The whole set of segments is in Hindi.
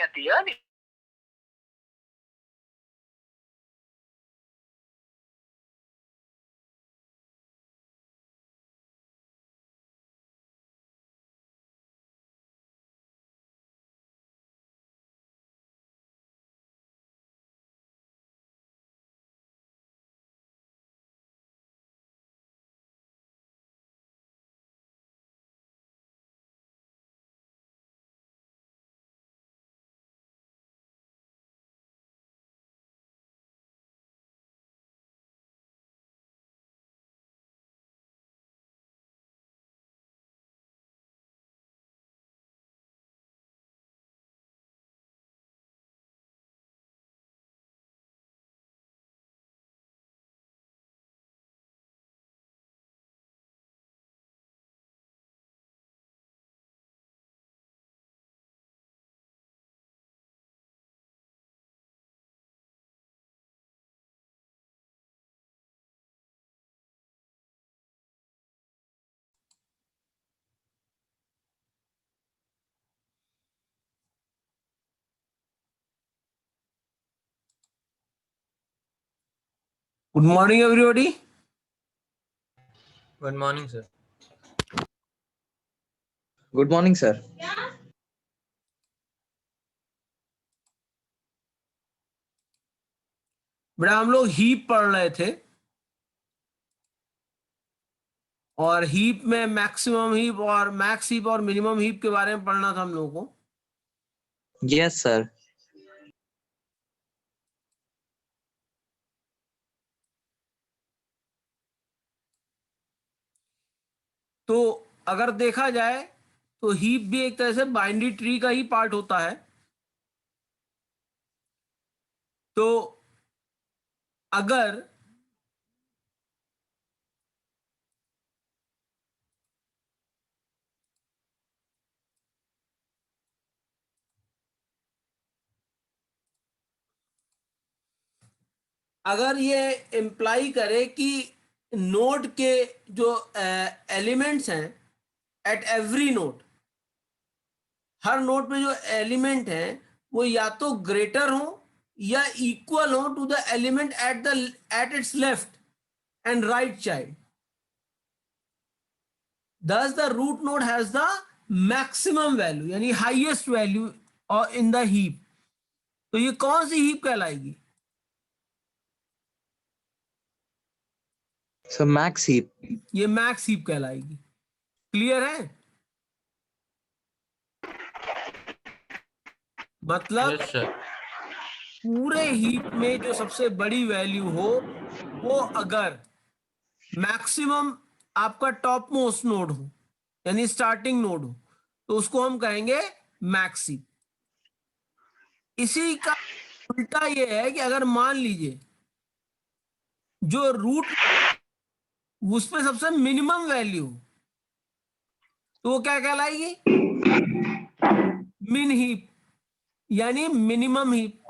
at the early Good morning, everybody. Good morning, sir. Good morning, sir. बेटा हम लोग हीप पढ़ रहे थे और हीप में मैक्सिमम हीप और मैक्स हीप और मिनिमम हीप के बारे में पढ़ना था हम लोगों को. Yes, sir. तो अगर देखा जाए तो हीप भी एक तरह से बाइनरी ट्री का ही पार्ट होता है. तो अगर ये इंप्लाई करे कि नोड के जो एलिमेंट्स हैं at every node, her node पे जो एलिमेंट है वो या तो ग्रेटर हो या इक्वल हो to the element at its left and right child, thus the root node has the maximum value यानी हाईएस्ट वैल्यू और इन द हीप. तो ये कौन सी हीप कहलाएगी? So max heap. ये मैक्स हीप कहलाएगी. क्लियर है? मतलब Yes, sir. पूरे हीप में जो सबसे बड़ी वैल्यू हो वो अगर मैक्सिमम आपका टॉप मोस्ट नोड हो यानी स्टार्टिंग नोड हो तो उसको हम कहेंगे मैक्स हीप. इसी का उल्टा ये है कि अगर मान लीजिए जो रूट उस पे सबसे मिनिमम वैल्यू तो वो क्या कहलाएगी? मिन हीप यानी मिनिमम हीप.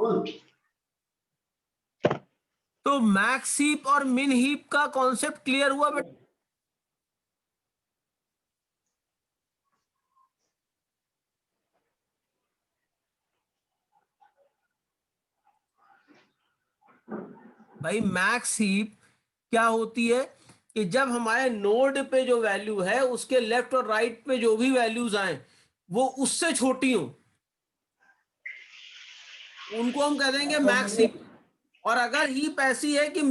तो मैक्स हीप और मिन हीप का कॉन्सेप्ट क्लियर हुआ बेटा? भाई मैक्स हीप क्या होती है कि जब हमारे नोड पे जो वैल्यू है उसके लेफ्ट और राइट पे जो भी वैल्यूज आए वो उससे छोटी हो उनको हम कह देंगे मैक्स हीप. और अगर हीप ऐसी है कि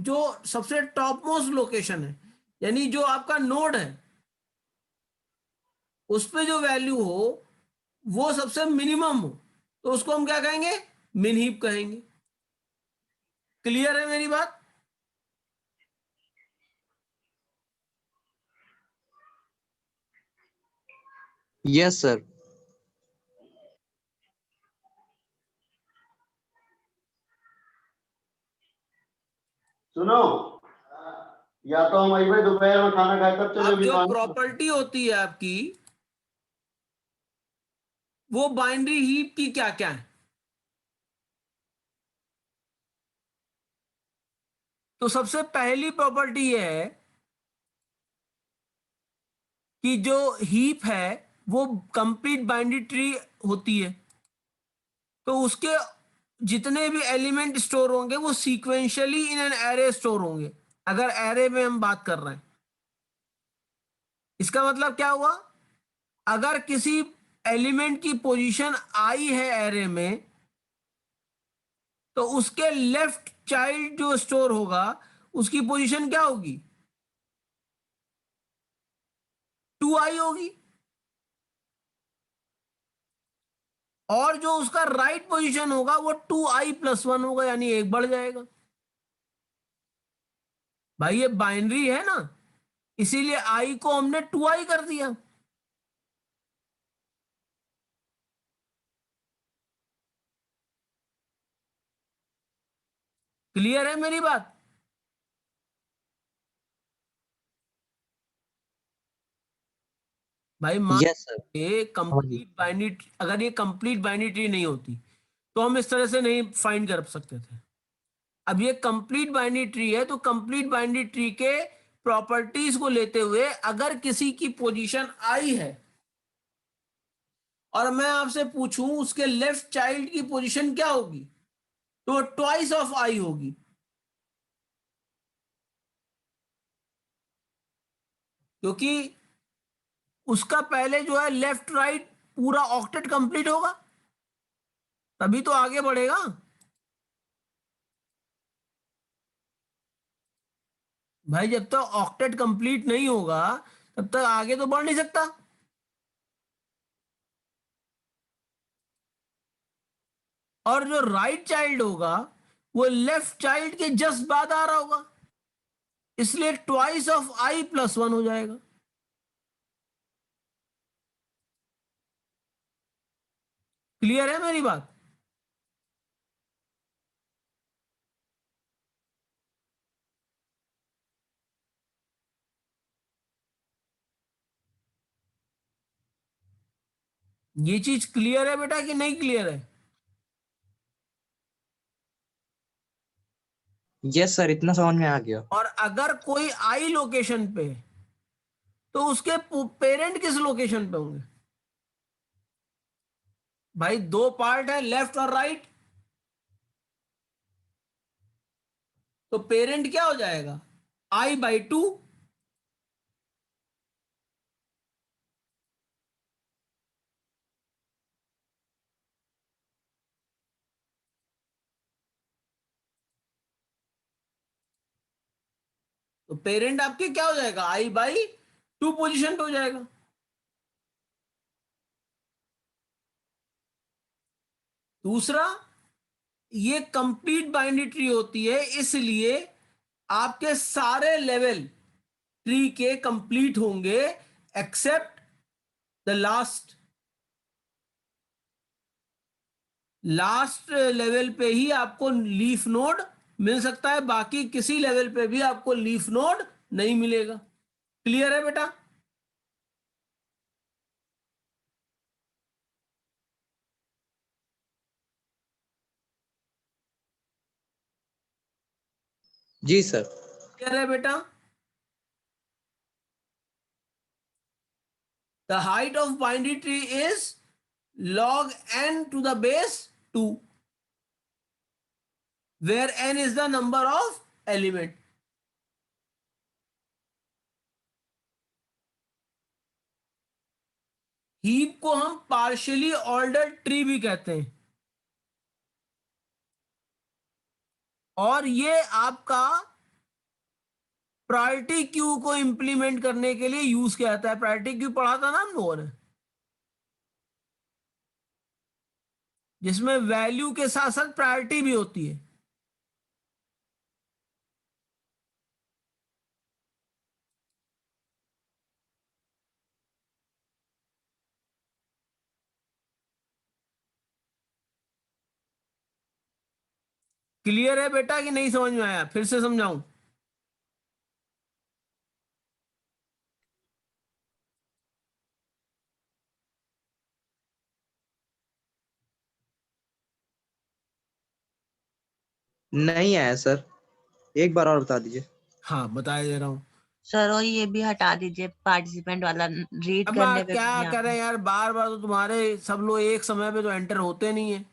जो सबसे टॉप मोस्ट लोकेशन है यानी जो आपका नोड है उस पे जो वैल्यू हो वो सबसे मिनिमम हो तो उसको हम क्या कहेंगे? मिन हीप कहेंगे. क्लियर है मेरी बात? Yes, sir. सुनो, या तो हम वही दोपहर में खाना खाए तब चले. अब जो प्रॉपर्टी होती है आपकी वो बाइनरी हीप की क्या क्या है? तो सबसे पहली प्रॉपर्टी ये है कि जो हीप है वो कंप्लीट बाइनरी ट्री होती है. तो उसके जितने भी एलिमेंट स्टोर होंगे वो sequentially in an array store होंगे, अगर एरे में हम बात कर रहे हैं। इसका मतलब क्या हुआ, अगर किसी एलिमेंट की पोजीशन आई है एरे में, तो उसके लेफ्ट चाइल्ड जो स्टोर होगा उसकी पोजीशन क्या होगी, 2i होगी। और जो उसका राइट पोजीशन होगा वो 2i+1 होगा, यानी एक बढ़ जाएगा। भाई ये बाइनरी है ना, इसीलिए i को हमने 2i कर दिया। क्लियर है मेरी बात? भाई मान Yes, sir. ये समझ गई। कंप्लीट बाइनरी, अगर ये कंप्लीट बाइनरी ट्री नहीं होती तो हम इस तरह से नहीं फाइंड कर सकते थे। अब ये कंप्लीट बाइनरी ट्री है, तो कंप्लीट बाइनरी ट्री के प्रॉपर्टीज को लेते हुए अगर किसी की पोजीशन आई है और मैं आपसे पूछूं उसके लेफ्ट चाइल्ड की पोजीशन क्या होगी, तो ट्वाइस ऑफ आई होगी। क्योंकि उसका पहले जो है लेफ्ट राइट पूरा ऑक्टेट कंप्लीट होगा, तभी तो आगे बढ़ेगा। भाई जब तक ऑक्टेट कंप्लीट नहीं होगा तब तक आगे तो बढ़ नहीं सकता। और जो राइट चाइल्ड होगा वो लेफ्ट चाइल्ड के जस्ट बाद आ रहा होगा, इसलिए ट्वाइस ऑफ i+1 हो जाएगा। क्लियर है मेरी बात? ये चीज क्लियर है बेटा कि नहीं क्लियर है? Yes, sir. इतना समझ में आ गया। और अगर कोई आई लोकेशन पे है, तो उसके पेरेंट किस लोकेशन पे होंगे? भाई दो पार्ट है, लेफ्ट और राइट, तो पेरेंट क्या हो जाएगा, i/2। तो पेरेंट आपके क्या हो जाएगा, i/2 पोजीशन पे हो जाएगा। दूसरा, ये कंप्लीट बाइनरी ट्री होती है, इसलिए आपके सारे लेवल ट्री के कंप्लीट होंगे एक्सेप्ट द लास्ट लेवल पे ही आपको लीफ नोड मिल सकता है, बाकी किसी लेवल पे भी आपको लीफ नोड नहीं मिलेगा। क्लियर है बेटा? जी सर। क्लियर है बेटा? The height of binary tree is log n to the base 2, where n is the number of element. Heap को हम पार्शियली ऑर्डर ट्री भी कहते हैं, और ये आपका प्रायोरिटी क्यू को इंप्लीमेंट करने के लिए यूज किया जाता है। प्रायोरिटी क्यू पढ़ा था ना हम लोगों ने, जिसमें वैल्यू के साथ साथ प्रायोरिटी भी होती है। क्लियर है बेटा कि नहीं समझ में आया? फिर से समझाऊं? नहीं आया सर, एक बार और बता दीजिए। हाँ बता दे रहा हूँ। सर और ये भी हटा दीजिए, पार्टिसिपेंट वाला रीड अब करने पे क्या भी यहाँ करें पे। यार, बार बार तो तुम्हारे सब लोग एक समय पे तो एंटर होते नहीं है।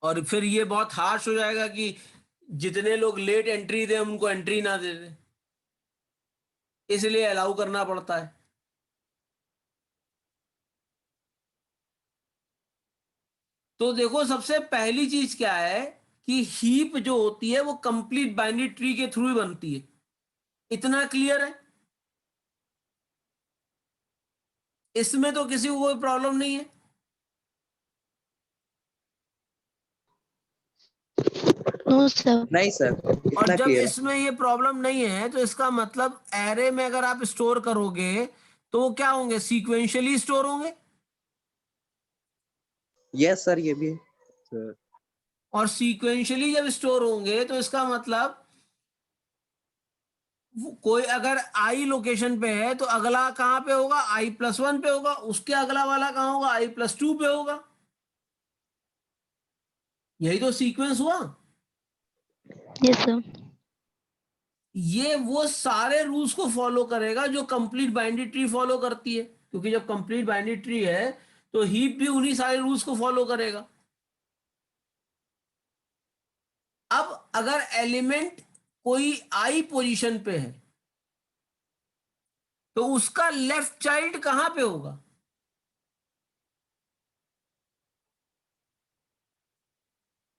और फिर ये बहुत हार्श हो जाएगा कि जितने लोग लेट एंट्री दे उनको एंट्री ना दे दे, इसलिए अलाउ करना पड़ता है। तो देखो सबसे पहली चीज क्या है कि हीप जो होती है वो कंप्लीट बाइनरी ट्री के थ्रू ही बनती है। इतना क्लियर है? इसमें तो किसी को कोई प्रॉब्लम नहीं है। No sir. नहीं सर, और इतना जब क्लियर है। इसमें ये प्रॉब्लम नहीं है तो इसका मतलब एरे में अगर आप स्टोर करोगे तो वो क्या होंगे, सीक्वेंशियली स्टोर होंगे। यस सर, ये भी है सर। और सीक्वेंशियली जब स्टोर होंगे तो इसका मतलब कोई अगर आई लोकेशन पे है तो अगला कहां पे होगा, i+1 पे होगा, उसके अगला वाला कहां होगा, i+2 पे होगा। यही तो सीक्वेंस हुआ। Yes sir. ये वो सारे रूल्स को फॉलो करेगा जो कंप्लीट बाइनरी ट्री फॉलो करती है, क्योंकि जब कंप्लीट बाइनरी ट्री है तो हीप भी उन्हीं सारे रूल्स को फॉलो करेगा। अब अगर एलिमेंट कोई आई पोजीशन पे है तो उसका लेफ्ट चाइल्ड कहां पे होगा?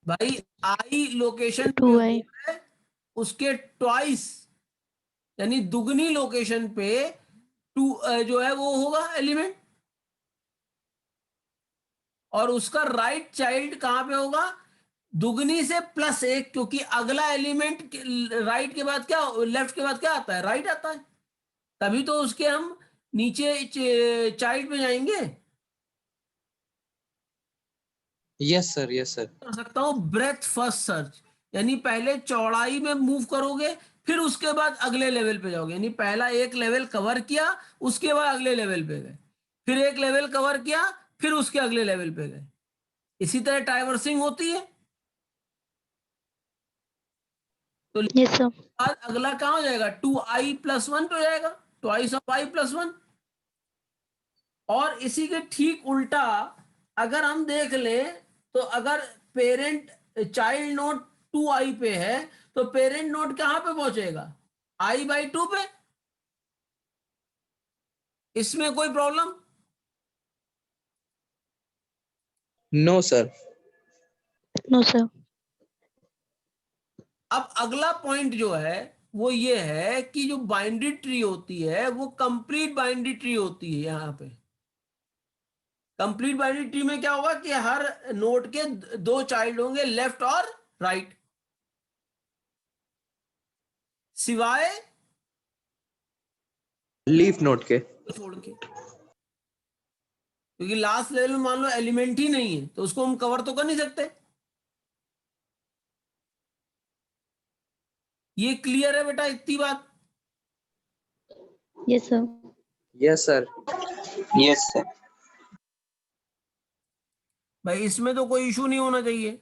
भाई आई लोकेशन पे 2i। है, उसके ट्वाइस यानी दुगनी लोकेशन पे टू जो है वो होगा एलिमेंट। और उसका राइट चाइल्ड कहां पे होगा, दुगनी से +1, क्योंकि अगला एलिमेंट राइट के बाद क्या, लेफ्ट के बाद क्या आता है, राइट आता है। तभी तो उसके हम नीचे चाइल्ड पे जाएंगे। Yes sir, yes sir. कर सकता हूं ब्रेथ फर्स्ट सर्च, यानी पहले चौड़ाई में मूव करोगे फिर उसके बाद अगले लेवल पे जाओगे, यानी पहला एक लेवल कवर किया उसके बाद अगले लेवल पे गए, फिर एक लेवल कवर किया फिर उसके अगले लेवल पे गए। इसी तरह ट्राइवर्सिंग होती है। तो यस सर। बाद अगला कहां हो जाएगा, 2i+1 पे हो जाएगा, ट्वाइस ऑफ i+1। और इसी के ठीक उल्टा अगर हम देख लें तो अगर पेरेंट चाइल्ड नोड 2i पे है तो पेरेंट नोड कहां पे पहुंचेगा, i/2 पे। इसमें कोई problem? No sir. No sir. अब अगला पॉइंट जो है वो ये है कि जो बाइनरी ट्री होती है वो कंप्लीट बाइनरी ट्री होती है। यहां पे कंप्लीट बाइनरी ट्री में क्या होगा कि हर नोड के 2 चाइल्ड होंगे, लेफ्ट और राइट, सिवाय लीफ नोड के। छोड़ के। क्योंकि लास्ट लेवल में मान लो एलिमेंट ही नहीं है तो उसको हम कवर तो कर नहीं सकते। ये क्लियर है बेटा इतनी बात? Yes sir. Yes sir. Yes sir. भाई इसमें तो कोई इशू नहीं होना चाहिए।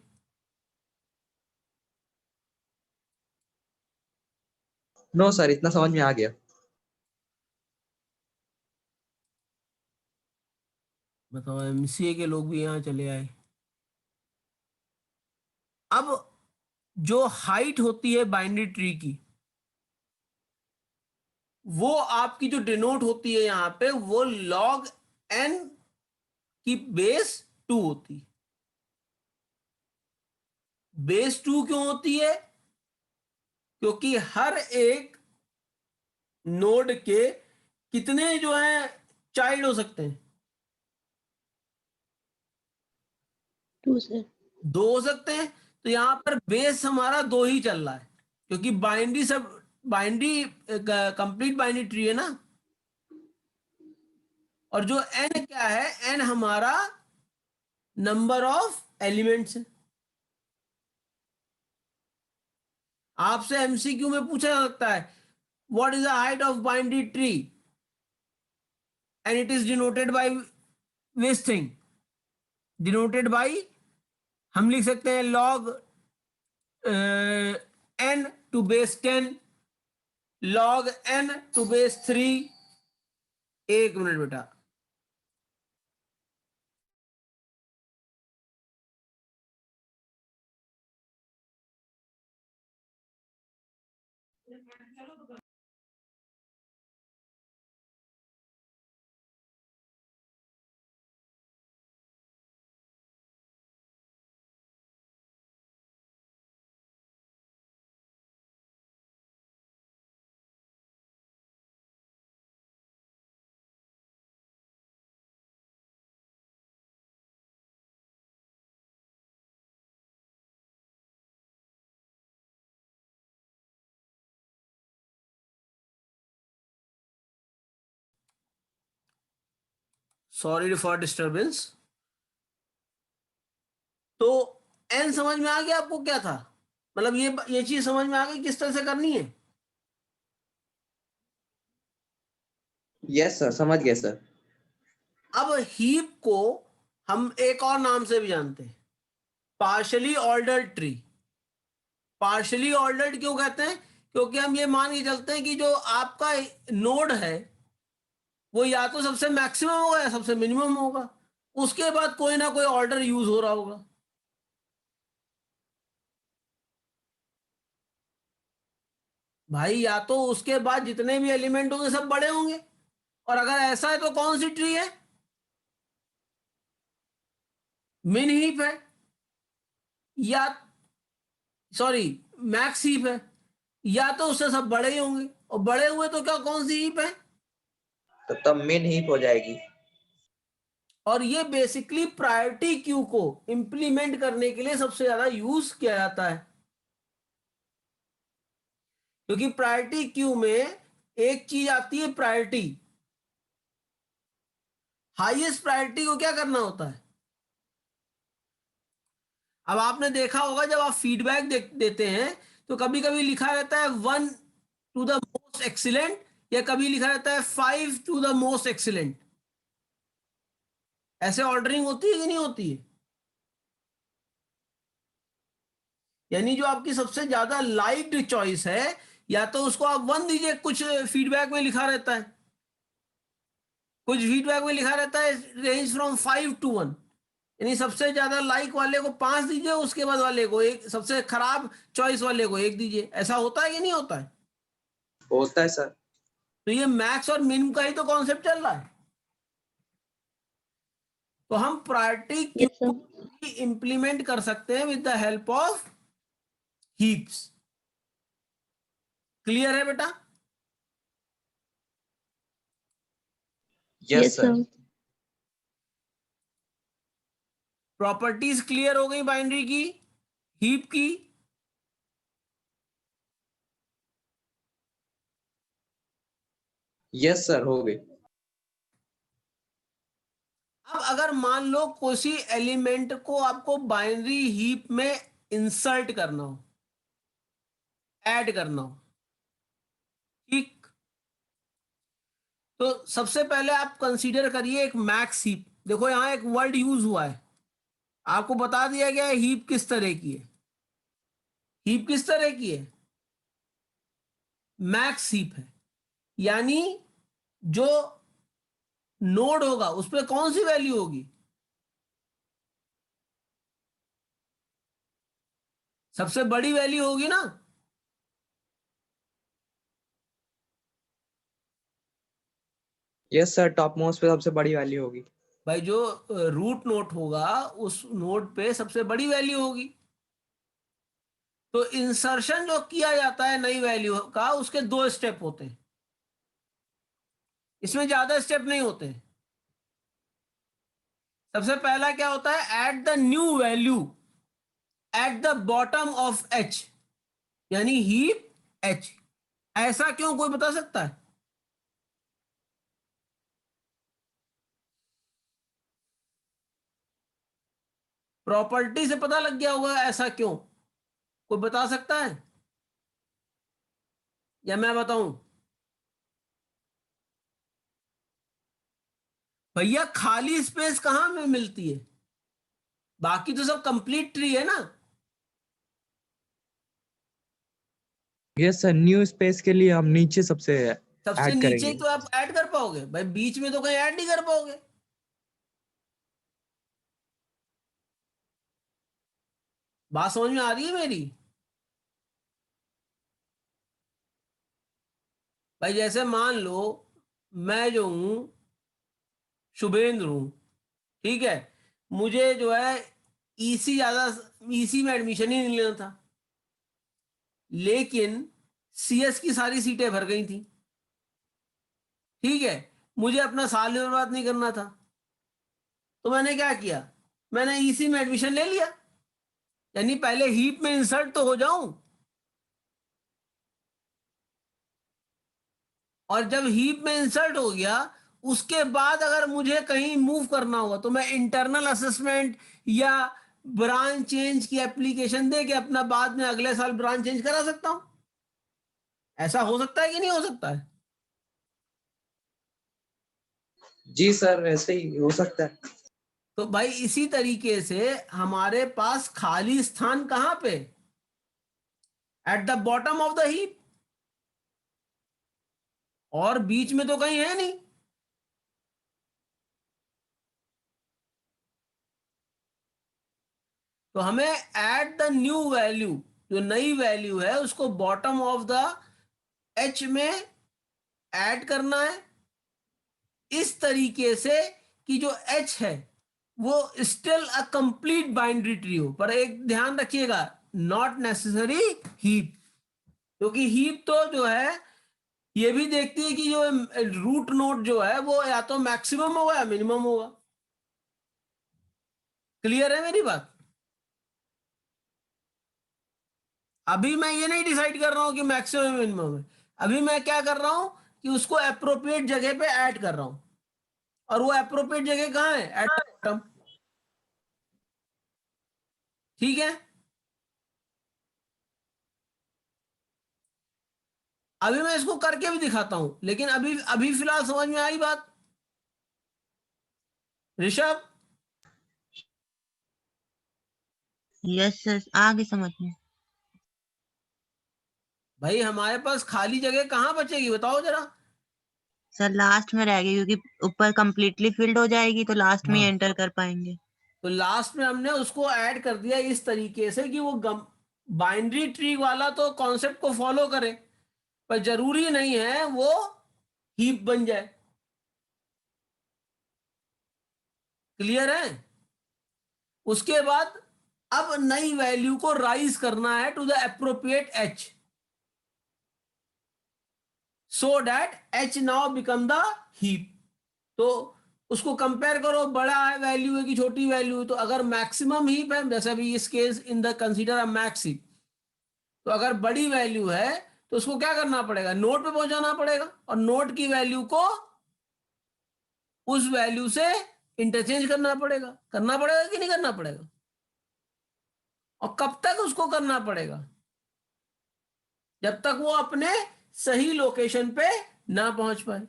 नो सर, इतना समझ में आ गया। बताओ, एमसीए के लोग भी यहां चले आए। अब जो हाइट होती है बाइनरी ट्री की वो आपकी जो डिनोट होती है यहां पे वो log n की बेस 2 होती है। बेस 2 क्यों होती है? क्योंकि हर एक नोड के कितने जो है चाइल्ड हो सकते हैं, 2 सर। 2 हो सकते हैं। तो यहां पर बेस हमारा 2 ही चल रहा है क्योंकि बाइनरी कंप्लीट बाइनरी ट्री है ना। और जो n क्या है, n हमारा नंबर ऑफ एलिमेंट्स है। आपसे एमसीक्यू में पूछा जा सकता है what is the height of binary tree and it is denoted by this thing, denoted by, हम लिख सकते हैं log n to base 10, log n to base 3। एक मिनट बेटा, सॉरी फॉर डिस्टरबेंस। तो एन समझ में आ गया आपको क्या था, मतलब ये चीज समझ में आ गई किस तरह से करनी है। यस सर, समझ गए सर। अब हीप को हम एक और नाम से भी जानते हैं, partially ordered tree. Partially ordered क्यों कहते हैं? क्योंकि हम ये मान के चलते हैं कि जो आपका नोड है वो या तो सबसे मैक्सिमम होगा या सबसे मिनिमम होगा, उसके बाद कोई ना कोई ऑर्डर यूज हो रहा होगा। भाई या तो उसके बाद जितने भी एलिमेंट होंगे सब बड़े होंगे, और अगर ऐसा है तो कौन सी ट्री है? मिन हीप है, या सॉरी मैक्स हीप है। या तो उससे सब बड़े ही होंगे, और बड़े हुए तो क्या कौन सी हीप है? तो तब मेन हीप हो जाएगी। और ये बेसिकली प्रायोरिटी क्यू को इंप्लीमेंट करने के लिए सबसे ज्यादा यूज किया जाता है, क्योंकि प्रायोरिटी क्यू में एक चीज आती है प्रायोरिटी। हाईएस्ट प्रायोरिटी को क्या करना होता है? अब आपने देखा होगा जब आप फीडबैक देते हैं तो कभी कभी लिखा रहता है 1 टू द मोस्ट एक्सीलेंट, या कभी लिखा रहता है 5 टू द मोस्ट एक्सीलेंट। ऐसे ऑर्डरिंग होती है कि नहीं होती है? यानी जो आपकी सबसे ज्यादा लाइक्ड चॉइस है, या तो उसको आप 1 दीजिए, कुछ फीडबैक में लिखा रहता है, कुछ फीडबैक में लिखा रहता है रेंज फ्रॉम 5 टू 1। यानी सबसे ज्यादा लाइक वाले को 5 दीजिए, उसके बाद वाले को एक, सबसे खराब चॉइस वाले को 1 दीजिए। ऐसा होता है कि नहीं होता है? होता है सर। तो ये मैक्स और मिन का ही तो कॉन्सेप्ट चल रहा है। तो हम प्रायोरिटी क्यू Yes, sir. को इंप्लीमेंट कर सकते हैं with the help of heaps. Clear है बेटा? Yes Yes, sir. sir. Properties clear हो गई बाइनरी की, हीप की। यस सर, हो गई। अब अगर मान लो किसी एलिमेंट को आपको बाइनरी हीप में इंसर्ट करना हो, ऐड करना हो, ठीक, तो सबसे पहले आप कंसीडर करिए एक मैक्स हीप। देखो यहां एक वर्ड यूज हुआ है, आपको बता दिया गया है हीप किस तरह की है। हीप किस तरह की है? मैक्स हीप है। यानी जो नोड होगा उस पर कौन सी वैल्यू होगी? सबसे बड़ी वैल्यू होगी ना। यस सर, टॉप मोस्ट पे सबसे बड़ी वैल्यू होगी। भाई जो रूट नोड होगा उस नोड पे सबसे बड़ी वैल्यू होगी। तो इंसर्शन जो किया जाता है नई वैल्यू का, उसके 2 स्टेप होते हैं, इसमें ज्यादा स्टेप नहीं होते। सबसे पहला क्या होता है? At the new value at the bottom of H, यानी हीप एच। ऐसा क्यों, कोई बता सकता है? प्रॉपर्टी से पता लग गया होगा ऐसा क्यों, कोई बता सकता है या मैं बताऊं? भैया खाली स्पेस कहां में मिलती है? बाकी तो सब कंप्लीट ट्री है ना। यस सर, न्यू स्पेस के लिए हम नीचे सबसे सबसे ऐड नीचे ही करेंगे। तो आप ऐड कर पाओगे भाई, बीच में तो कहीं ऐड नहीं कर पाओगे। बात समझ में आ रही है मेरी? भाई जैसे मान लो मैं जो हूं शुभेंद्र हूं, ठीक है, मुझे जो है ईसी में एडमिशन ही नहीं लेना था, लेकिन सीएस की सारी सीटें भर गई थी, ठीक है, मुझे अपना साल भी बर्बाद नहीं करना था, तो मैंने क्या किया, मैंने ईसी में एडमिशन ले लिया, यानी पहले हीप में इंसर्ट तो हो जाऊं, और जब हीप में इंसर्ट हो गया उसके बाद अगर मुझे कहीं मूव करना हुआ तो मैं इंटरनल असेसमेंट या ब्रांच चेंज की एप्लीकेशन दे के अपना बाद में अगले साल ब्रांच चेंज करा सकता हूं। ऐसा हो सकता है कि नहीं हो सकता है? जी सर, ऐसे ही हो सकता है। तो भाई इसी तरीके से हमारे पास खाली स्थान कहां पे, at the bottom of the heap, और बीच में तो कहीं है नहीं। तो हमें एट द न्यू वैल्यू, जो नई वैल्यू है उसको बॉटम ऑफ द एच में ऐड करना है, इस तरीके से कि जो एच है वो still a complete binary tree हो। पर एक ध्यान रखिएगा, नॉट नेसेसरी हीप, क्योंकि हीप तो जो है ये भी देखती है कि जो रूट नोड जो है वो या तो मैक्सिमम होगा या मिनिमम होगा। क्लियर है मेरी बात? अभी मैं ये नहीं डिसाइड कर रहा हूं कि मैक्सिमम मिनिमम है, अभी मैं क्या कर रहा हूं कि उसको अप्रोप्रिएट जगह पे ऐड कर रहा हूं, और वो अप्रोप्रिएट जगह कहां है, एट द बॉटम। ठीक है, अभी मैं इसको करके भी दिखाता हूं, लेकिन अभी अभी फिलहाल समझ में आई बात? ऋषभ, यस सर, आगे समझ में। भाई हमारे पास खाली जगह कहां बचेगी बताओ जरा। सर लास्ट में रह गई, क्योंकि ऊपर कंप्लीटली फिल्ड हो जाएगी तो लास्ट में हाँ, एंटर कर पाएंगे। तो लास्ट में हमने उसको ऐड कर दिया इस तरीके से कि वो बाइनरी ट्री वाला तो कॉन्सेप्ट को फॉलो करे, पर जरूरी नहीं है वो हीप बन जाए। क्लियर है? उसके बाद अब नई वैल्यू को राइज करना है to the appropriate H, so that H now become the heap. तो उसको कंपेयर करो, बड़ा है वैल्यू है कि छोटी वैल्यू है। तो अगर मैक्सिमम हीप है, जैसे अभी इस case in the consider a max heap, तो अगर बड़ी वैल्यू है तो उसको क्या करना पड़ेगा, नोड पे पहुंचाना पड़ेगा, और नोड की वैल्यू को उस वैल्यू से इंटरचेंज करना पड़ेगा कि नहीं करना पड़ेगा? और कब तक उसको करना पड़ेगा? जब तक वो अपने सही लोकेशन पे ना पहुंच पाए।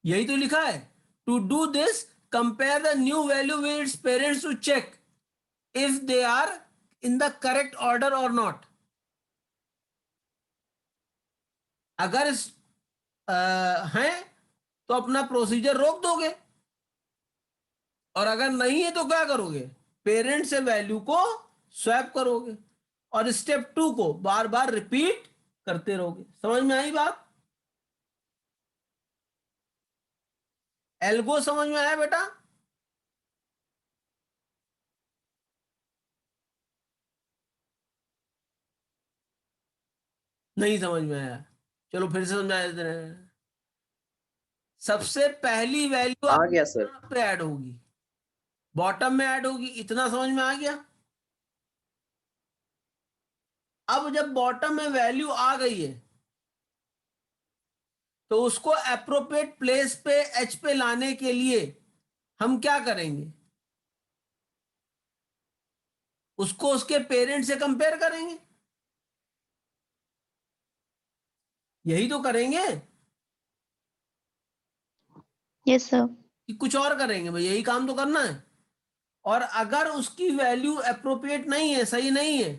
यही तो लिखा है, to do this compare the new value with its parents to check if they are in the correct order और नॉट। अगर हैं तो अपना प्रोसीजर रोक दोगे, और अगर नहीं है तो क्या करोगे, पेरेंट से वैल्यू को स्वैप करोगे, और स्टेप 2 को बार बार रिपीट करते रहोगे। समझ में आई बात? एल्गो समझ में आया बेटा? नहीं समझ में आया? चलो फिर से समझा देते हैं। सबसे पहली वैल्यू आ गया सर। कहां पे ऐड होगी, बॉटम में ऐड होगी। इतना समझ में आ गया? अब जब बॉटम में वैल्यू आ गई है तो उसको अप्रोप्रिएट प्लेस पे एच पे लाने के लिए हम क्या करेंगे, उसको उसके पेरेंट से कंपेयर करेंगे। यही तो करेंगे Yes, sir. कि कुछ और करेंगे? भाई यही काम तो करना है। और अगर उसकी वैल्यू अप्रोप्रिएट नहीं है, सही नहीं है,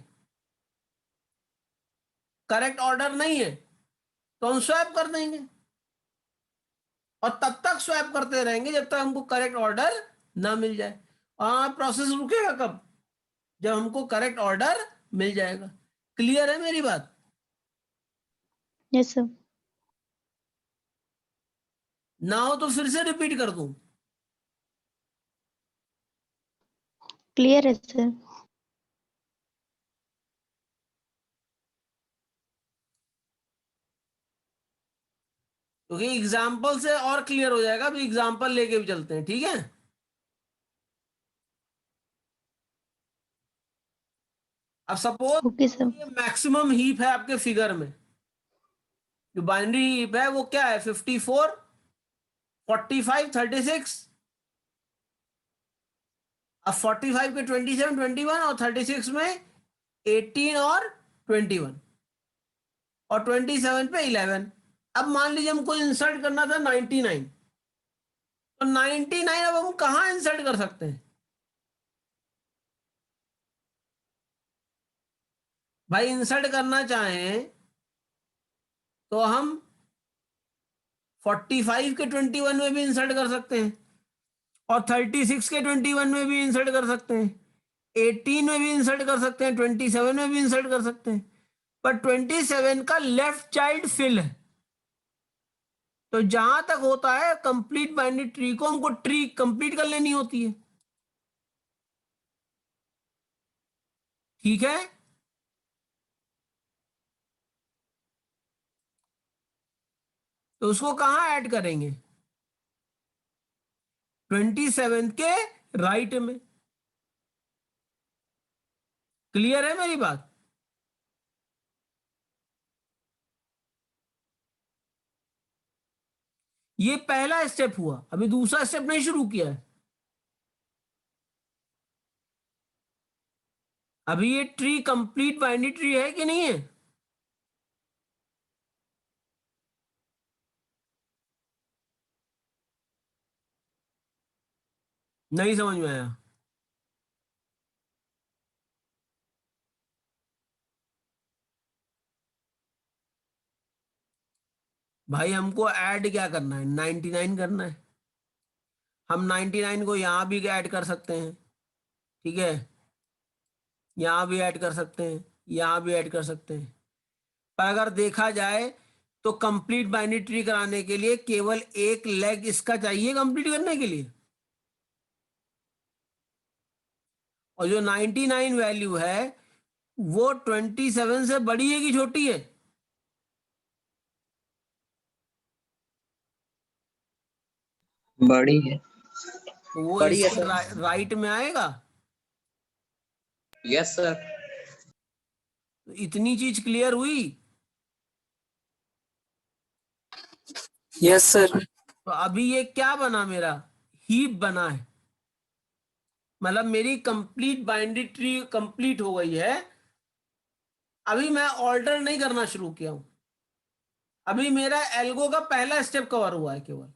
करेक्ट ऑर्डर नहीं है, तो हम स्वैप कर देंगे, और तब तक स्वैप करते रहेंगे जब तक हमको करेक्ट ऑर्डर ना मिल जाए। और प्रोसेस रुकेगा कब, जब हमको करेक्ट ऑर्डर मिल जाएगा। क्लियर है मेरी बात? Yes, sir. ना हो तो फिर से रिपीट कर दूं? क्लियर है सर। क्योंकि एग्जाम्पल से और क्लियर हो जाएगा। अभी एग्जाम्पल लेके भी चलते हैं, ठीक है? अब सपोज ओके सर। ये मैक्सिमम हीप है आपके फिगर में। जो बाइनरी हीप है वो क्या है? 54, 45, 36। अब 45 के 27, 21 और 36 में 18 और 21 और 27 पे 11। अब मान लीजिए हमको इंसर्ट करना था 99, तो 99 अब हम कहाँ इंसर्ट कर सकते हैं भाई? इंसर्ट करना चाहें तो हम 45 के 21 में भी इंसर्ट कर सकते हैं और 36 के 21 में भी इंसर्ट कर सकते हैं, 18 में भी इंसर्ट कर सकते हैं, 27 में भी इंसर्ट कर सकते हैं। पर 27 का लेफ्ट चाइल्ड फिल है, तो जहां तक होता है कंप्लीट बाइनरी ट्री को हमको ट्री कंप्लीट कर लेनी होती है, ठीक है? तो उसको कहां ऐड करेंगे? 27 के राइट में। क्लियर है मेरी बात? ये पहला स्टेप हुआ, अभी दूसरा स्टेप नहीं शुरू किया है। अभी ये ट्री कंप्लीट बाइनरी ट्री है कि नहीं है? नहीं समझ में आया? भाई हमको ऐड क्या करना है? 99 करना है। हम 99 को यहां भी ऐड कर सकते हैं, ठीक है? यहां भी ऐड कर सकते हैं, यहां भी ऐड कर सकते हैं। पर अगर देखा जाए तो कंप्लीट बाइनरी ट्री कराने के लिए केवल एक लेग इसका चाहिए कंप्लीट करने के लिए, और जो 99 वैल्यू है वो 27 से बड़ी है कि छोटी है? बड़ी है। तो वो बड़ी है इसके सर। राइट में आएगा। Yes sir. तो इतनी चीज क्लियर हुई? Yes sir. तो अभी ये क्या बना? मेरा हीप बना है, मतलब मेरी कंप्लीट बाइनरी ट्री कंप्लीट हो गई है। अभी मैं ऑल्टर नहीं करना शुरू किया हूं, अभी मेरा एल्गो का पहला स्टेप कवर हुआ है केवल।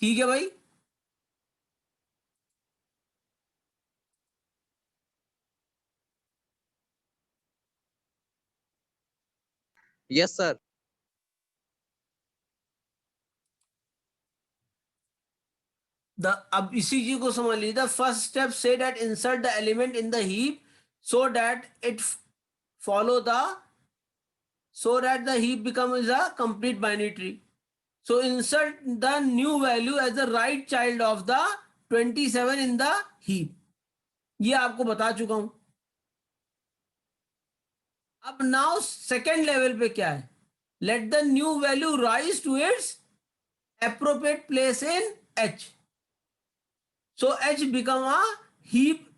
ठीक है भाई? Yes sir. अब इसी चीज को समझ लीजिए। The first step say that insert the element in the heap so that it follow the so that the heap becomes a complete binary tree. So insert the new value as the right child of the 27 in the heap. ये आपको बता चुका हूं। अब नाउ सेकेंड लेवल पे क्या है? Let the new value rise to its appropriate place in H. So H become a heap.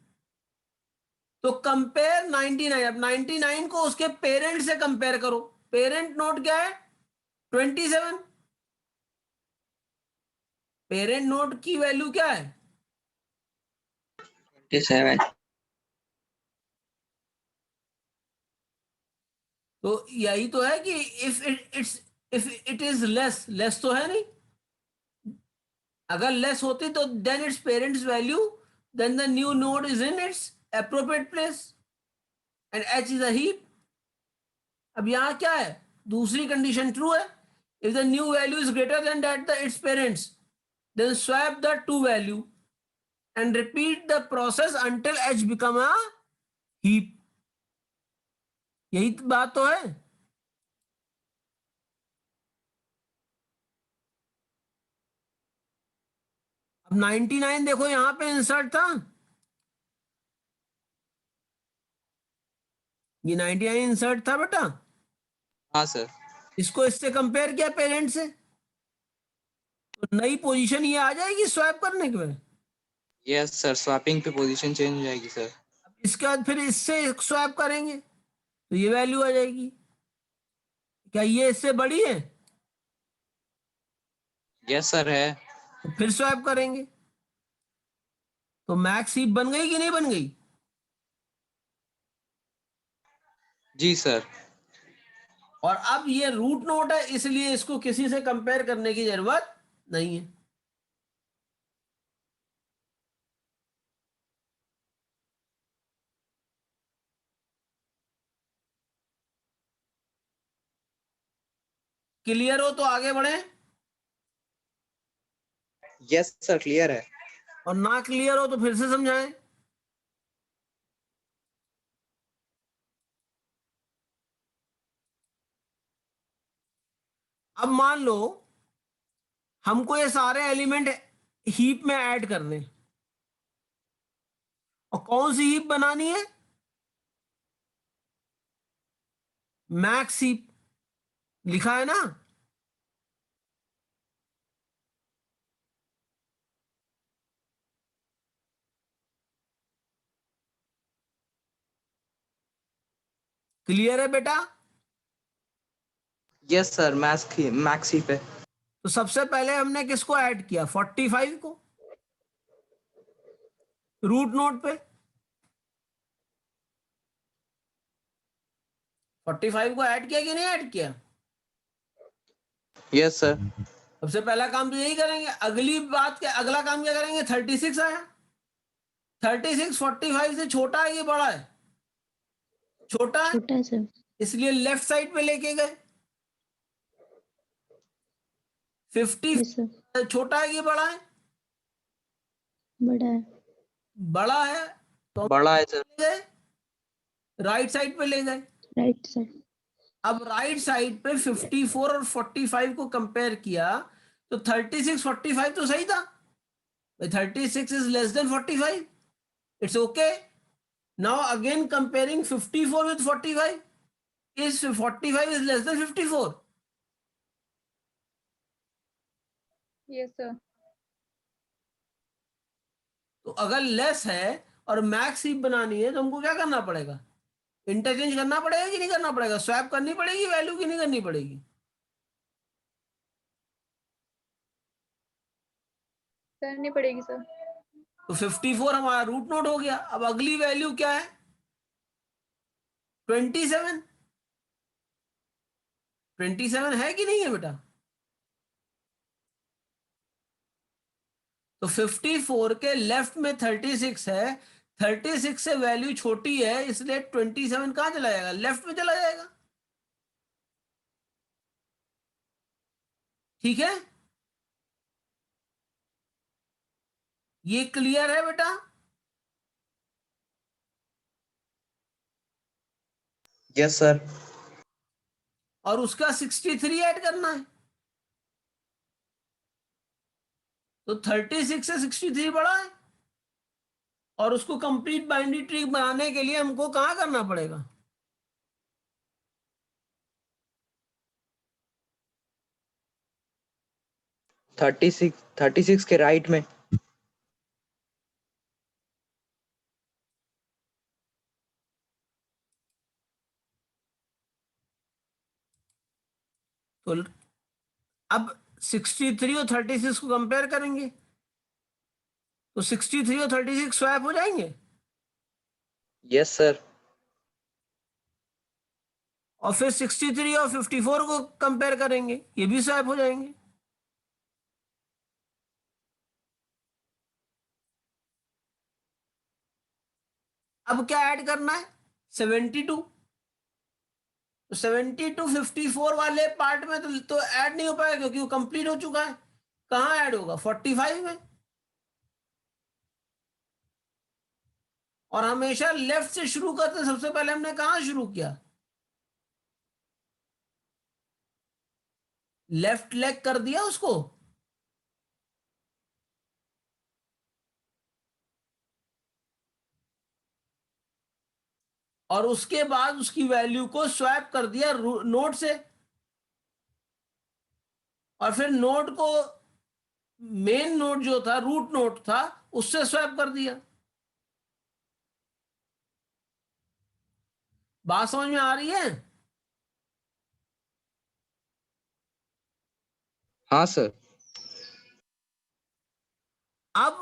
तो कंपेयर 99। अब 99 को उसके पेरेंट से कंपेयर करो। पेरेंट नोड क्या है? 27। पेरेंट नोड की वैल्यू क्या है? 27। तो यही तो है कि इफ इट इज लेस तो है नहीं। अगर लेस होती तो then its parents value, then the new node is in its appropriate place and H is a heap. अब यहां क्या है? दूसरी कंडीशन ट्रू है। If the new value is greater then that the its parents, then swap the two value and repeat the process until H become a heap. यही बात तो है। अब 99 देखो यहां पे इंसर्ट था, ये 99 इंसर्ट था बेटा, हाँ सर। इसको इससे कंपेयर किया पेरेंट से, तो नई पोजीशन ये आ जाएगी स्वैप करने के बाद। यस सर, स्वैपिंग पे पोजीशन चेंज हो जाएगी सर। इसके बाद फिर इससे स्वैप करेंगे तो ये वैल्यू आ जाएगी। क्या ये इससे बड़ी है? यस सर है। तो फिर स्वैप करेंगे तो मैक्स हीप बन गई कि नहीं बन गई? जी सर। और अब ये रूट नोट है, इसलिए इसको किसी से कंपेयर करने की जरूरत नहीं है। क्लियर हो तो आगे बढ़े, यस सर क्लियर है। और ना क्लियर हो तो फिर से समझाएं। अब मान लो हमको ये सारे एलिमेंट हीप में ऐड करने, और कौन सी हीप बनानी है? मैक्स हीप लिखा है ना। क्लियर है बेटा? यस सर, मैक्स ही पे। तो सबसे पहले हमने किसको ऐड किया? 45 को रूट नोट पे। 45 को ऐड किया कि नहीं ऐड किया? Yes sir. सबसे पहला काम तो यही करेंगे। अगली बात क्या, अगला काम क्या करेंगे? 36 आया, 36 45 से छोटा है, ये बड़ा है? छोटा है, छोटा है सर। इसलिए लेफ्ट साइड पे लेके गए। 50 यस सर। छोटा है कि बड़ा है? बड़ा है। बड़ा है तो बड़ा है सर। ले गए, राइट साइड पे ले गए। Right side. अब राइट साइड पे 54 और 45 को कंपेयर किया तो 36 45 तो सही था। 36 is less than 45. It's okay. Now again comparing 54 with 45. Is 45 is less than 54? Yes, sir. तो अगर लेस है और मैक्स हीप बनानी है तो हमको क्या करना पड़ेगा? इंटरचेंज करना पड़ेगा कि नहीं करना पड़ेगा? स्वैप करनी पड़ेगी वैल्यू की नहीं करनी पड़ेगी? करनी पड़ेगी सर। तो 54 हमारा रूट नोट हो गया। अब अगली वैल्यू क्या है? 27। 27 है कि नहीं है बेटा? तो 54 के लेफ्ट में 36 है, 36 से वैल्यू छोटी है, इसलिए 27 कहां चला जाएगा? लेफ्ट में चला जाएगा। ठीक है, ये क्लियर है बेटा? Yes sir. और उसका 63 ऐड करना है, तो 36 से 63 बड़ा है, और उसको कंप्लीट बाइनरी ट्री बनाने के लिए हमको कहां करना पड़ेगा? थर्टी सिक्स के राइट में। तो अब 63 और 36 को कंपेयर करेंगे तो 63 और 36 स्वैप हो जाएंगे। Yes sir. और फिर 63 और 54 को कंपेयर करेंगे, ये भी स्वैप हो जाएंगे। अब क्या ऐड करना है? 72। तो 72 54 वाले पार्ट में तो ऐड नहीं हो पाएगा क्योंकि वो कंप्लीट हो चुका है। कहाँ ऐड होगा? 45 में। और हमेशा लेफ्ट से शुरू करते, सबसे पहले हमने कहाँ शुरू किया? लेफ्ट लेग कर दिया उसको, और उसके बाद उसकी वैल्यू को स्वैप कर दिया नोड से, और फिर नोड को मेन नोड जो था, रूट नोड था, उससे स्वैप कर दिया। बात समझ में आ रही है? हाँ सर। अब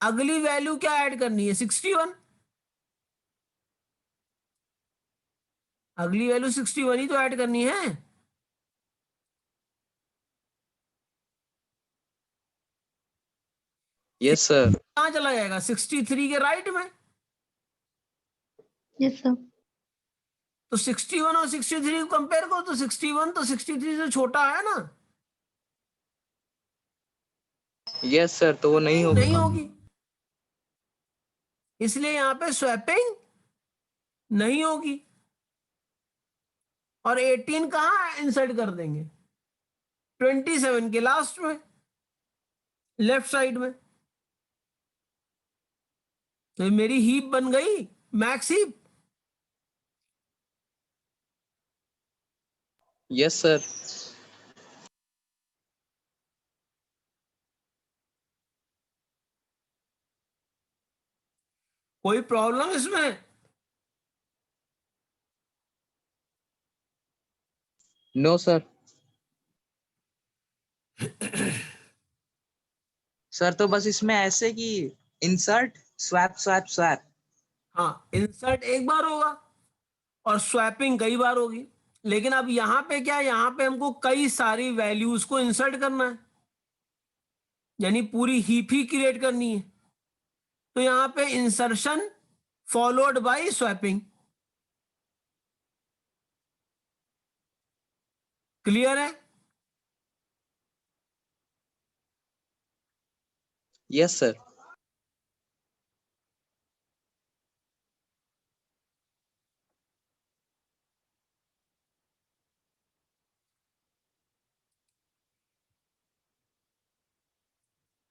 अगली वैल्यू क्या ऐड करनी है? 61। अगली वैल्यू 61 ही तो ऐड करनी है। Yes sir. कहां चला जाएगा? 63 के राइट में। Yes sir. तो 61 और 63 को कंपेयर करो तो 61 तो 63 से छोटा है ना? यस सर, तो वो नहीं होगा। नहीं होगी, इसलिए यहां पे स्वैपिंग नहीं होगी। और 18 कहां इंसर्ट कर देंगे? 27 के लास्ट में, लेफ्ट साइड में। तो मेरी हीप बन गई मैक्स हीप। Yes sir. कोई प्रॉब्लम इसमें? No sir. सर तो बस इसमें ऐसे कि इंसर्ट स्वैप स्वैप स्वैप। हाँ, इंसर्ट एक बार होगा और स्वैपिंग कई बार होगी। लेकिन अब यहां पे क्या है? यहां पे हमको कई सारी वैल्यूज को इंसर्ट करना है, यानी पूरी हीप ही क्रिएट करनी है। तो यहां पे insertion followed by swapping. Clear है? Yes sir.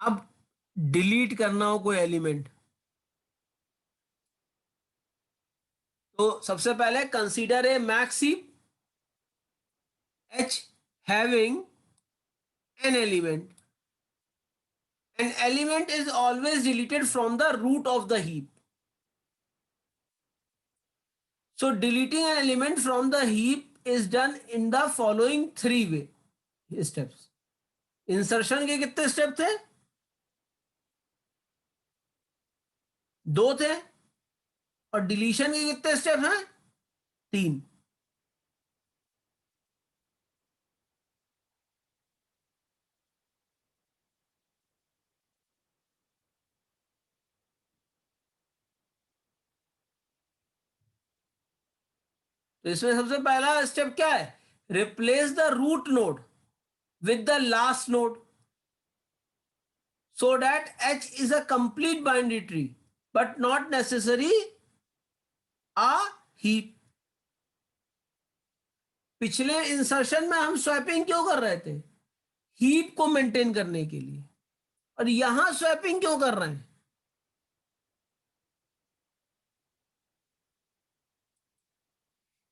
अब डिलीट करना हो कोई एलिमेंट, तो सबसे पहले consider a max heap H having an element. An element is always deleted from the root of the heap. So deleting an element from the heap is done in the following three steps. Insertion के कितने स्टेप थे? 2 थे। और डिलीशन के कितने स्टेप हैं? 3। तो इसमें सबसे पहला स्टेप क्या है? Replace the root node with the last node so that H is a complete binary tree but not necessary a heap. पिछले इंसर्शन में हम स्वैपिंग क्यों कर रहे थे? हीप को मेंटेन करने के लिए। और यहां स्वैपिंग क्यों कर रहे हैं?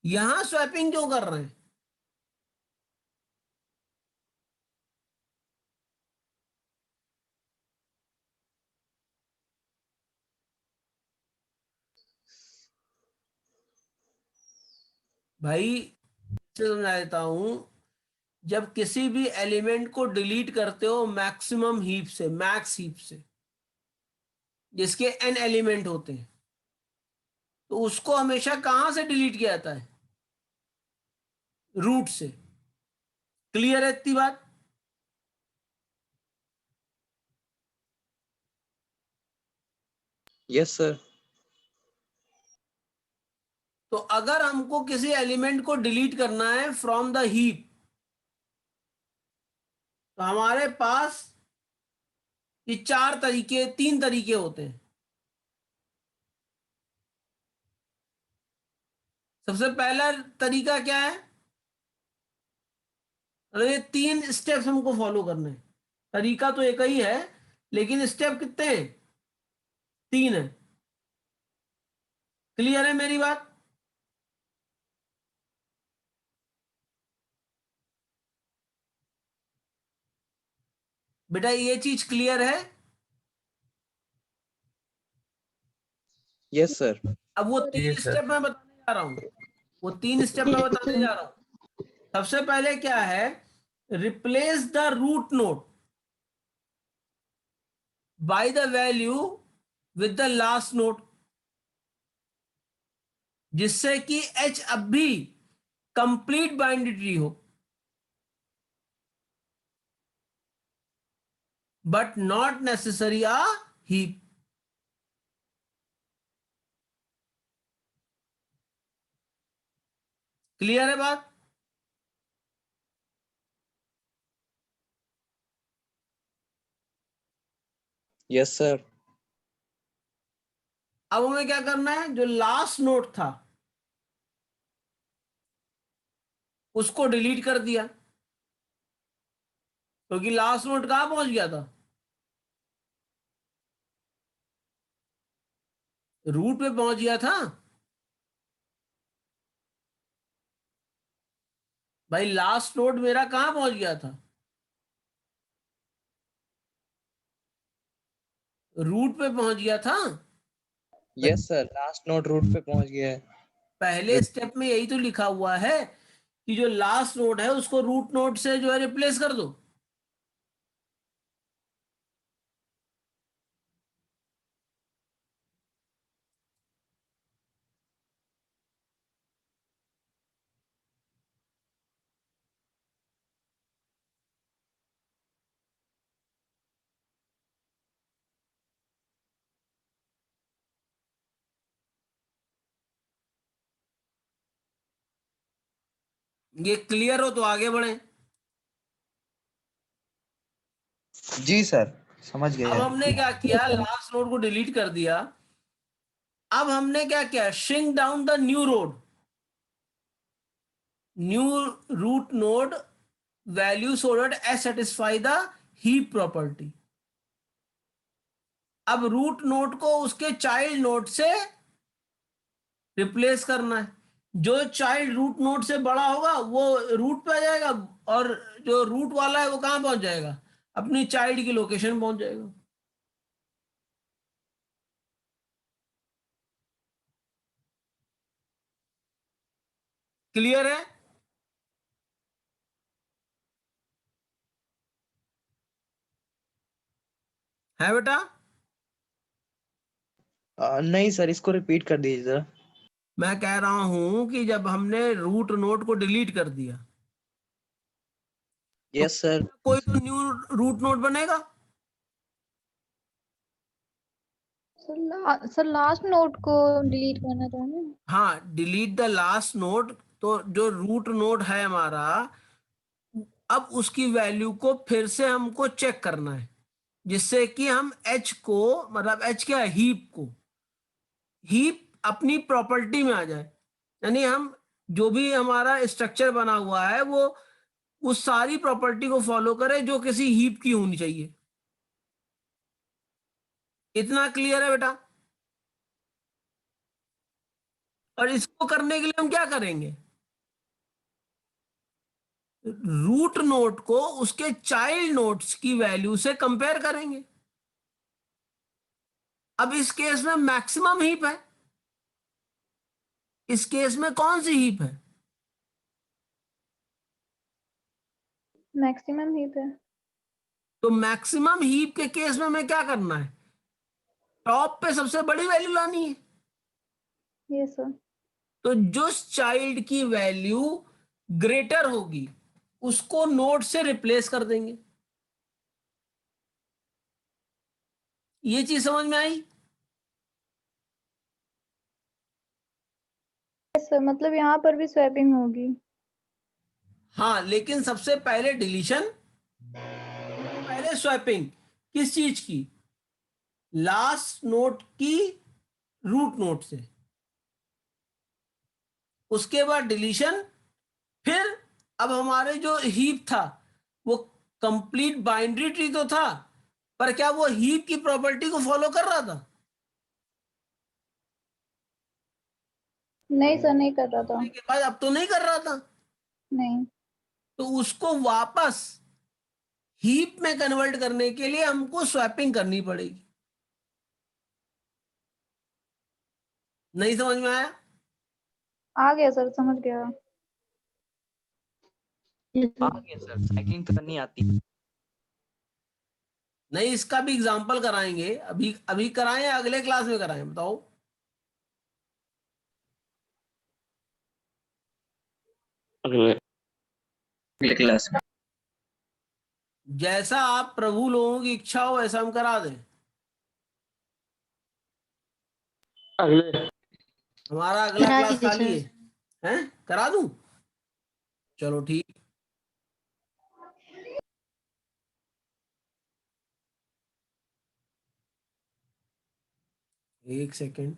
यहां स्वैपिंग क्यों कर रहे हैं? भाई समझा देता हूं। जब किसी भी एलिमेंट को डिलीट करते हो मैक्सिमम हीप से, मैक्स हीप से, जिसके n एलिमेंट होते हैं, तो उसको हमेशा कहां से डिलीट किया जाता है? रूट से। क्लियर है इतनी बात? Yes sir. तो अगर हमको किसी एलिमेंट को डिलीट करना है फ्रॉम द हीप, तो हमारे पास ये 3 तरीके होते हैं। सबसे पहला तरीका क्या है? मतलब ये 3 स्टेप्स हमको फॉलो करने हैं। तरीका तो एक ही है, लेकिन स्टेप कितने हैं? 3 है। क्लियर है मेरी बात? बेटा ये चीज क्लियर है? Yes sir. अब वो 3 Yes, sir. स्टेप मैं बताने जा रहा हूं, वो 3 स्टेप मैं बताने जा रहा हूं। सबसे पहले क्या है? Replace the root node by the value with the last node, जिससे कि एच अब भी कंप्लीट बाइनरी ट्री हो, but not necessary a heap. Clear है बात? Yes sir. अब हमें क्या करना है? जो लास्ट नोड था उसको डिलीट कर दिया, क्योंकि लास्ट नोड कहां पहुंच गया था? रूट पे पहुंच गया था। भाई लास्ट नोड मेरा कहां पहुंच गया था? रूट पे पहुंच गया था। Yes sir, last node root पे पहुंच गया है। पहले स्टेप में यही तो लिखा हुआ है कि जो लास्ट नोड है उसको रूट नोड से जो है रिप्लेस कर दो। ये क्लियर हो तो आगे बढ़े। जी सर, समझ गए अब हैं। हमने क्या किया? लास्ट नोड को डिलीट कर दिया। अब हमने क्या किया? Shrink down the new road, new root node value so that S satisfy the heap property. अब रूट नोड को उसके चाइल्ड नोड से रिप्लेस करना है। जो चाइल्ड रूट नोड से बड़ा होगा वो रूट पे आ जाएगा, और जो रूट वाला है वो कहां पहुंच जाएगा? अपनी चाइल्ड की लोकेशन पहुंच जाएगा। क्लियर है बेटा? नहीं सर, इसको रिपीट कर दीजिए जरा। मैं कह रहा हूं कि जब हमने रूट नोड को डिलीट कर दिया तो यस सर। कोई तो न्यू रूट नोड बनेगा। सर लास्ट नोट को डिलीट करना था ना। हाँ, डिलीट द लास्ट नोड। तो जो रूट नोड है हमारा, अब उसकी वैल्यू को फिर से हमको चेक करना है, जिससे कि हम एच को, मतलब एच क्या है? हीप को, हीप अपनी प्रॉपर्टी में आ जाए। यानी हम जो भी हमारा स्ट्रक्चर बना हुआ है वो उस सारी प्रॉपर्टी को फॉलो करे जो किसी हीप की होनी चाहिए। इतना क्लियर है बेटा? और इसको करने के लिए हम क्या करेंगे? रूट नोड को उसके चाइल्ड नोड्स की वैल्यू से कंपेयर करेंगे। अब इस केस में मैक्सिमम हीप है, इस केस में कौन सी हीप है? मैक्सिमम ही पे। तो मैक्सिमम हीप के केस में हमें क्या करना है? टॉप पे सबसे बड़ी वैल्यू लानी है। Yes sir. तो जो चाइल्ड की वैल्यू ग्रेटर होगी उसको नोड से रिप्लेस कर देंगे। ये चीज समझ में आई? यस सर, मतलब यहाँ पर भी स्वैपिंग होगी। हाँ, लेकिन सबसे पहले डिलीशन, पहले स्वैपिंग। किस चीज की? लास्ट नोड की रूट नोड से। उसके बाद डिलीशन, फिर अब हमारे जो हीप था वो कंप्लीट बाइनरी ट्री तो था, पर क्या वो हीप की प्रॉपर्टी को फॉलो कर रहा था? नहीं सर, नहीं कर रहा था। होने के बाद अब तो नहीं कर रहा था, नहीं। तो उसको वापस हीप में कन्वर्ट करने के लिए हमको स्वैपिंग करनी पड़ेगी। नहीं समझ में आया? आ गया सर, समझ गया। आ गया सर, साइकिलिंग तो नहीं आती। नहीं, इसका भी एग्जांपल कराएंगे, अभी अभी कराएं या अगले क्लास में कराएं, बताओ। अगले क्लास में। जैसा आप प्रभु लोगों की इच्छा हो वैसा हम करा दें। अगले हमारा अगला करा क्लास दीजिए खाली सर। है करा दूं? चलो ठीक। एक सेकेंड।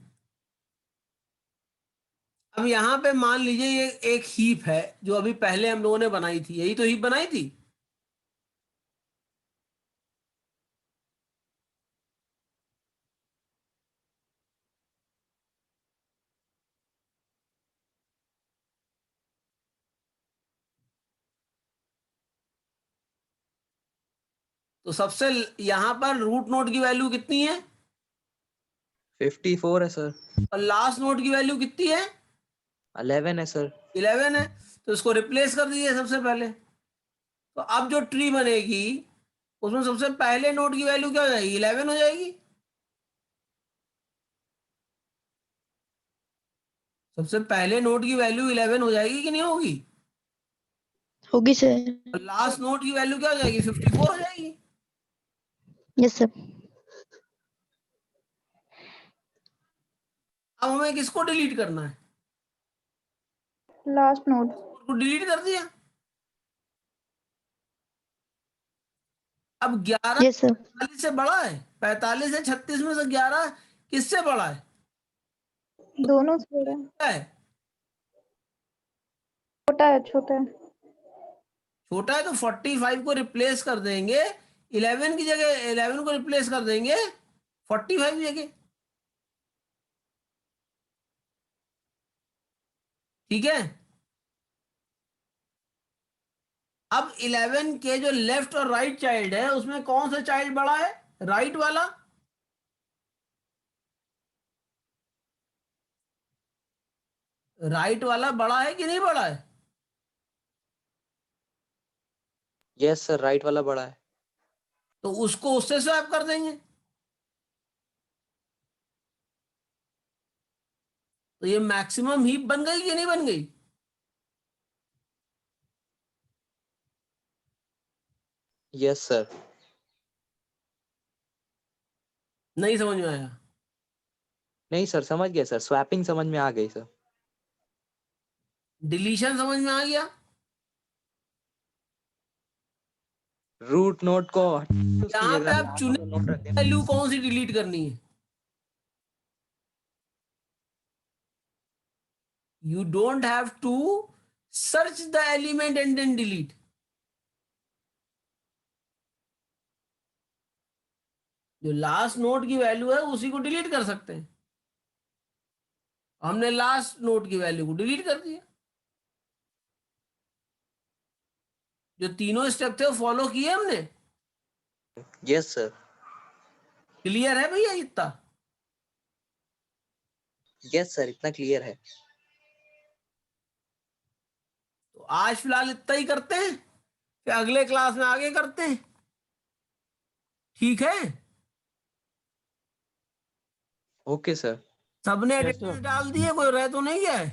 अब यहां पे मान लीजिए ये एक हीप है जो अभी पहले हम लोगों ने बनाई थी, यही तो हीप बनाई थी। तो सबसे यहां पर रूट नोड की वैल्यू कितनी है 54 है सर। और लास्ट नोड की वैल्यू कितनी है 11 है सर। 11 है। तो इसको रिप्लेस कर दीजिए सबसे पहले। तो अब जो ट्री बनेगी उसमें सबसे पहले नोड की वैल्यू क्या हो जाएगी 11 हो जाएगी। सबसे पहले नोड की वैल्यू 11 हो जाएगी कि नहीं होगी? होगी सर। और लास्ट नोड की वैल्यू क्या हो जाएगी 54 हो जाएगी। Yes sir. अब हमें किसको डिलीट करना है? Last node. को डिलीट कर दिया। अब 11 यस सर। 45 से बड़ा है, 45 से 36 में से 11 किससे बड़ा है? दोनों से बड़ा है। क्या है? छोटा है, छोटा है। छोटा है तो 45 को रिप्लेस कर देंगे 11 की जगह, 11 को रिप्लेस कर देंगे 45 की जगह। ठीक है। अब 11 के जो लेफ्ट और राइट चाइल्ड है उसमें कौन सा चाइल्ड बड़ा है? राइट वाला। राइट वाला बड़ा है कि नहीं बड़ा है? यस सर, राइट वाला बड़ा है। तो उसको उससे स्वैप कर देंगे। तो ये मैक्सिमम हीप बन गई कि नहीं बन गई? Yes sir. नहीं समझ में आया? नहीं सर, समझ गया सर, स्वैपिंग समझ में आ गई सर। डिलीशन समझ में आ गया? रूट नोट को उसकी यहाँ पे जगह आप चुने नोट रख देना। वैल्यू कौन सी डिलीट करनी है? You don't have to search the element and then delete. जो लास्ट नोड की वैल्यू है उसी को डिलीट कर सकते हैं। हमने लास्ट नोड की वैल्यू को डिलीट कर दिया। जो तीनों स्टेप थे वो फॉलो किए हमने। Yes sir. क्लियर है भैया इतना? यस सर, इतना क्लियर है। तो आज फिलहाल इतना ही करते हैं, फिर अगले क्लास में आगे करते हैं। ठीक है। Okay sir. सबने अटेंडेंस डाल दिए, कोई रह तो नहीं गया है?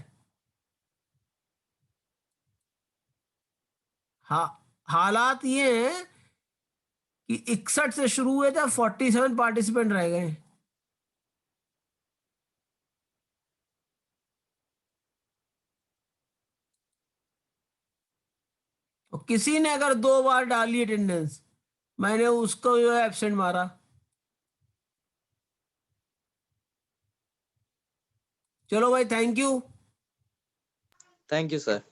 हाँ, हालात ये हैं कि 61 से शुरू हुए थे, 47 पार्टिसिपेंट रह गए। तो किसी ने अगर 2 बार डाली अटेंडेंस, मैंने उसको जो है एब्सेंट मारा। चलो भाई, thank you. Thank you sir.